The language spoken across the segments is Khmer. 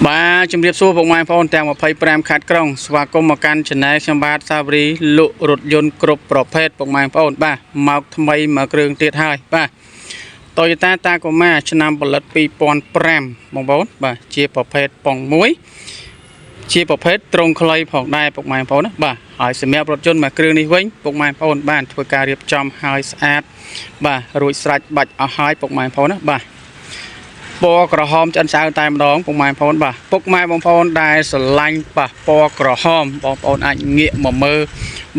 Ba chấm điệp xua vùng mai phong tèm một phây prem khát krong và công một căn chân này xem ba sa bì lụ rụt yôn cướp prophet vùng mai phong ba mọc thay mà kêu tiệt hai ba Toyota Tacoma chân năm bật pi pon prem vùng bốn ba chia prophet pong muối chia prophet trong clay phòng đai vùng mai phong ba hỏi xem mẹ rụt yôn mà kêu đi vĩnh vùng mai phong baធ្វើការរៀបចំហើយស្អាតបាទរួចស្រេចបាច់អស់ហើយពុកម៉ែបងប្អូនណាបាទពណ៌ក្រហមឆ្អិនឆ្អៅតែម្ដងពុកម៉ែបងប្អូនបាទពុកម៉ែបងប្អូនដែលស្រឡាញ់បាទពណ៌ក្រហមបងប្អូនអាចងាកមកមើល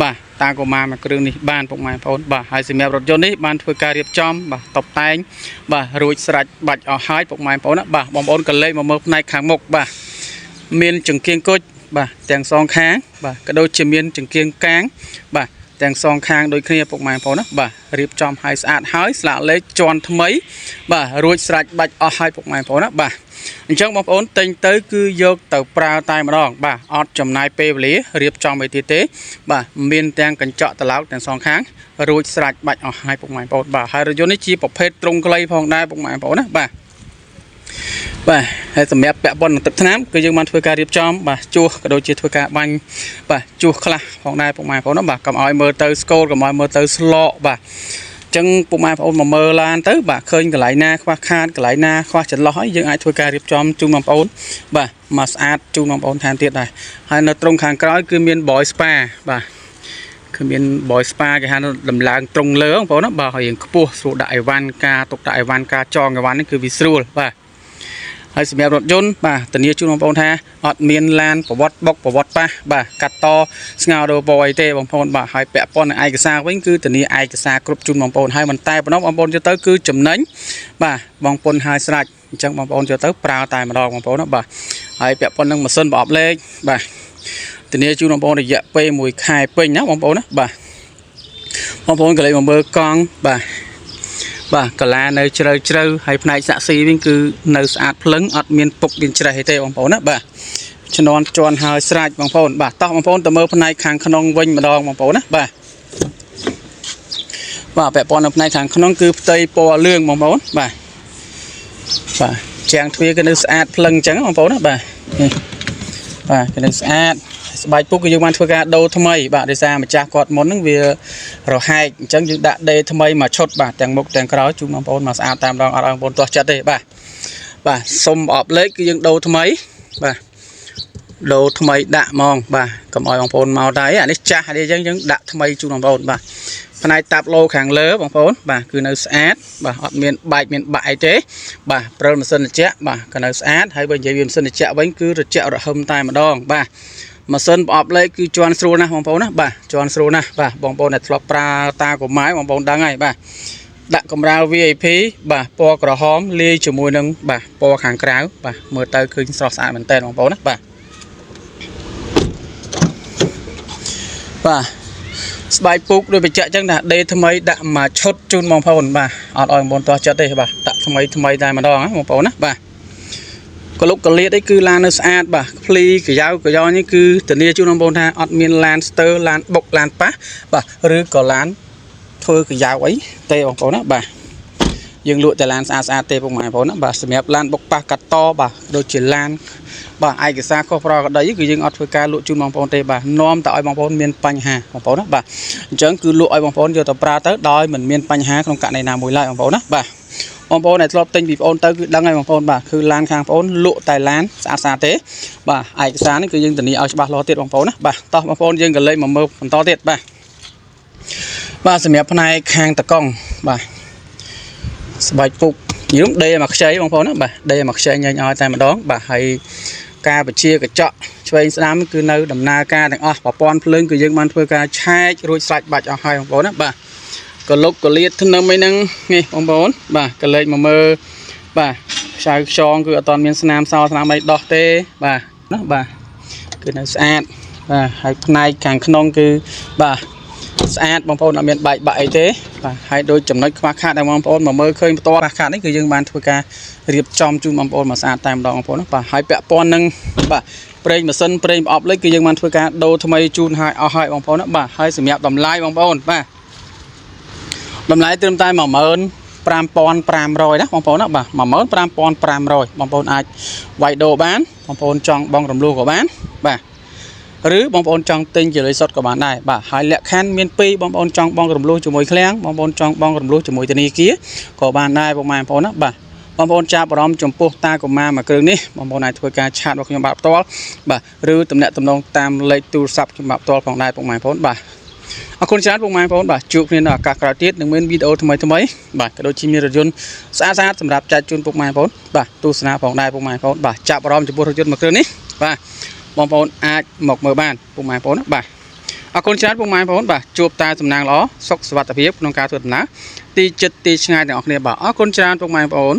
បាទតាកូម៉ាមួយគ្រឿងនេះបានពុកម៉ែបងប្អូនបាទហើយសម្រាប់រថយន្តនេះបានធ្វើការរៀបចំបាទតុបតែងបាទរួចស្រេចបាច់អស់ហើយពុកម៉ែបងប្អូនណាបាទបងប្អូនក៏លេខមកមើលផ្នែកខាងមុខបាទមានចង្គៀងគុជបាទទាំងសងខាងបាទក៏ដូចជាមានចង្គៀងកាងបាទទាំងសងខាងដូចគ្នាពុកម៉ែបងប្អូនណាបាទរៀបចំឲ្យស្អាតហើយស្លាកលេខជាន់ថ្មីបាទរួចស្រេចបាច់អស់ឲ្យពុកម៉ែបងប្អូនណាបាទអញ្ចឹងបងប្អូនទិញទៅគឺយកទៅប្រើតែម្ដងបាទអត់ចំណាយពេលវេលារៀបចំអីទៀតទេបាទមានទាំងកញ្ចក់ត្រឡោកទាំងសងខាងរួចស្រេចបាច់អស់ឲ្យពុកម៉ែបងប្អូនបាទហើយរថយន្តនេះជាប្រភេទទ្រុងខ្លីផងដែរពុកម៉ែបងប្អូនណាបាទហើយសម្រាប់ពាក់ព័ន្ធនឹងទឹកថ្នាំគឺយើងបានធ្វើការរៀបចំបាទជួសក៏ដូចជាធ្វើការបាញ់បាទជួសខ្លះផងដែរពុកម៉ែបងប្អូនណាបាទកុំឲ្យមើលទៅស្គរកុំឲ្យមើលទៅស្លកបាទអញ្ចឹងពុកម៉ែបងប្អូនមកមើលឡានទៅបាទឃើញកន្លែងណាខ្វះខាតកន្លែងណាខ្វះចន្លោះហើយយើងអាចធ្វើការរៀបចំជូនបងប្អូនបាទមកស្អាតជូនបងប្អូនថែមទៀតដែរហើយនៅត្រង់ខាងក្រោយគឺមាន boy spa បាទគឺមាន boy spa គេហៅដំឡើងត្រង់លើបងប្អូនណាបាទហើយយើងខ្ពស់ស្រួលដាក់អីវ៉ាន់ការទុកដាក់អីវ៉ាន់ការចងអីវ៉ាន់នេះគឺវាស្រួលបាទហើយសម្រាប់រថយន្តបាទធានាជូនបងប្អូនថាអត់មានឡានប្រវត្តិបុកប្រវត្តិប៉ះបាទកាត់តស្ងោរដូរអីទេបងប្អូនបាទហើយពាក់ព័ន្ធនឹងឯកសារវិញគឺធានាឯកសារគ្រប់ជូនបងប្អូនហើយមិនតែប៉ុណ្ណោះបងប្អូនយកទៅគឺចំណេញបាទបងប្អូនហើយស្រេចអញ្ចឹងបងប្អូនយកទៅប្រើតែម្ដងបងប្អូនណាបាទហើយពាក់ព័ន្ធនឹងម៉ាស៊ីនប្រអប់លេខបាទធានាជូនបងប្អូនរយៈពេល1ខែពេញណាបងប្អូនណាបាទបងប្អូនក៏លេខមកមើលកង់បាទកាឡានៅជ្រៅហើយផ្នែកសាក់ស៊ីវិញគឺនៅស្អាតភ្លឹងអត់មានពុកមានច្រេះទេបងប្អូនណាបាទជំនាន់ជន់ហើយស្រាច់បងប្អូនបាទតោះបងប្អូនទៅមើលផ្នែកខាងក្នុងវិញម្ដងបងប្អូនណាបាទពាក់ព័ន្ធនៅផ្នែកខាងក្នុងគឺផ្ទៃពណ៌លឿងបងប្អូនបាទជាងទ្វារគឺនៅស្អាតភ្លឹងអញ្ចឹងបងប្អូនណាបាទគឺនៅស្អាតស្បែកពុកគឺយើងបានធ្វើការដូរថ្មីបាទដោយសារម្ចាស់គាត់មុនហ្នឹងវារហែកអញ្ចឹងយើងដាក់ដេថ្មីមកឈុតបាទទាំងមុខទាំងក្រោយជូនបងប្អូនមកស្អាតតែម្ដងអត់ឲ្យបងប្អូនទាស់ចិត្តទេបាទសុំប្រអប់លេខគឺយើងដូរថ្មីបាទដូរថ្មីដាក់ហ្មងបាទកុំឲ្យបងប្អូនមកតែអានេះចាស់នេះអញ្ចឹងយើងដាក់ថ្មីជូនបងប្អូនបាទផ្នែកតាប់ឡូខាងលើបងប្អូនបាទគឺនៅស្អាតបាទអត់មានបែកមានបាក់អីទេបាទព្រិលម៉ាស៊ីនត្រជាក់បាទក៏នៅស្អាតហើយបើនិយាយវាម៉ាស៊ីនត្រជាក់វិញគឺត្រជាក់រហឹមតែម្ដងបាទម៉ាស៊ីនប្រអប់លេខគឺជាន់ស្រួលណាស់បងប្អូនណាបាទជាន់ស្រួលណាស់បាទបងប្អូនដែលធ្លាប់ប្រើតាកូម៉ាបងប្អូនដឹងហើយបាទដាក់កម្រាល VIP បាទពណ៌ក្រហមលាយជាមួយនឹងបាទពណ៌ខាងក្រៅបាទមើលទៅឃើញស្រស់ស្អាតមែនតើបងប្អូនណាបាទស្បែកពុកដូចបញ្ជាក់អញ្ចឹងថាដេថ្មីដាក់មកឈុតជូនបងប្អូនបាទអត់ឲ្យបងប្អូនទាស់ចិត្តទេបាទដាក់ថ្មីតែម្ដងណាបងប្អូនណាបាទកលុកកលៀតអីគឺឡាននៅស្អាតបាទភ្លីកាយ៉នេះគឺធានាជូនបងប្អូនថាអត់មានឡានស្ទើឡានបុកឡានប៉ះបាទឬក៏ឡានធ្វើកាយ៉អីទេបងប្អូនណាបាទយើងលក់តែឡានស្អាតទេបងប្អូនណាបាទសម្រាប់ឡានបុកប៉ះកាត់តបាទដូចជាឡានបាទឯកសារខុសប្រក្រតីគឺយើងអត់ធ្វើការលក់ជូនបងប្អូនទេបាទនាំតែឲ្យបងប្អូនមានបញ្ហាបងប្អូនណាបាទអញ្ចឹងគឺលក់ឲ្យបងប្អូនយកទៅប្រើទៅដោយមិនមានបញ្ហាក្នុងករណីណាមួយឡើយបងប្អូនណាបាទបងប្អូនដែលធ្លាប់ទិញពីបងប្អូនទៅគឺដឹងហើយបងប្អូនបាទគឺឡានខាងបងប្អូនលក់តែឡានស្អាតទេបាទឯកសារនេះគឺយើងធានាឲ្យច្បាស់លាស់ទៀតបងប្អូនណាបាទតោះបងប្អូនយើងក៏លេខមកមើលបន្តទៀតបាទសម្រាប់ផ្នែកខាងតកង់បាទស្បែកពុកយើងដេមកខ្ចីបងប្អូនណាបាទដេមកខ្ចីញញឲ្យតែម្ដងបាទហើយការបញ្ជាកញ្ចក់ឆ្វេងស្ដាំគឺនៅដំណើរការទាំងអស់ប្រព័ន្ធភ្លើងគឺយើងបានធ្វើការឆែករួចស្រេចបាច់អស់ហើយបងប្អូនណាបាទកលុកកលៀតធ្នឹមអីហ្នឹងនេះបងប្អូនបាទក៏លេខមកមើលបាទខ្សៅខ្យងគឺអត់ទាន់មានស្នាមសស្នាមអីដោះទេបាទណាបាទគឺនៅស្អាតបាទហើយផ្នែកខាងក្នុងគឺបាទស្អាតបងប្អូនអត់មានបែកបាក់អីទេបាទហើយដូចចំណុចខ្វះខាតដែលបងប្អូនមកមើលឃើញផ្ទាល់ខាតនេះគឺយើងបានធ្វើការរៀបចំជូនបងប្អូនមកស្អាតតែម្ដងបងប្អូនណាបាទហើយពាក់ព័ន្ធនឹងបាទប្រេងម៉ាស៊ីនប្រេងប្រអប់លេខគឺយើងបានធ្វើការដូរថ្មីជូនឲ្យអស់ហើយបងប្អូនណាបាទហើយសម្រាប់តម្លៃបងប្អូនបាទតម្លៃត្រឹមតែ10000 5,500ណាបងប្អូនណាបាទ 105,500 បងប្អូនអាចវាយដូរបានបងប្អូនចង់បងរំលោះក៏បានបាទឬបងប្អូនចង់ទិញជាលុយសុទ្ធក៏បានដែរបាទហើយលក្ខខណ្ឌមាន2បងប្អូនចង់បងរំលោះជាមួយឃ្លាំងបងប្អូនចង់បងរំលោះជាមួយធនាគារក៏បានដែរបងប្អូនណាបាទបងប្អូនចាប់អារម្មណ៍ចំពោះតាកុមារមួយគ្រឿងនេះបងប្អូនអាចធ្វើការឆាតរបស់ខ្ញុំបាទផ្ទាល់បាទឬទំនាក់ទំនងតាមលេខទូរស័ព្ទខ្ញុំបាទផ្ទាល់ផងដែរបងប្អូនបាទអរគុណច្រើនបងប្អូនបាទជួបគ្នានៅឱកាសក្រោយទៀតនឹងមានវីដេអូថ្មីបាទក៏ដូចជាមានរថយន្តស្អាតសម្រាប់ចែកជូនពុកម៉ែបងប្អូនបាទទស្សនាផងដែរបងប្អូនបាទចាប់អារម្មណ៍ចំពោះរថយន្តមួយគ្រឿងនេះបាទបងប្អូនអាចមកមើលបានបងប្អូនណាបាទអរគុណច្រើនបងប្អូនបាទជួបតែសំណាងល្អសុខសុវត្ថិភាពក្នុងការធ្វើដំណើរទីចិត្តទីឆ្ងាយទាំងអស់គ្នាបាទអរគុណច្រើនបងប្អូន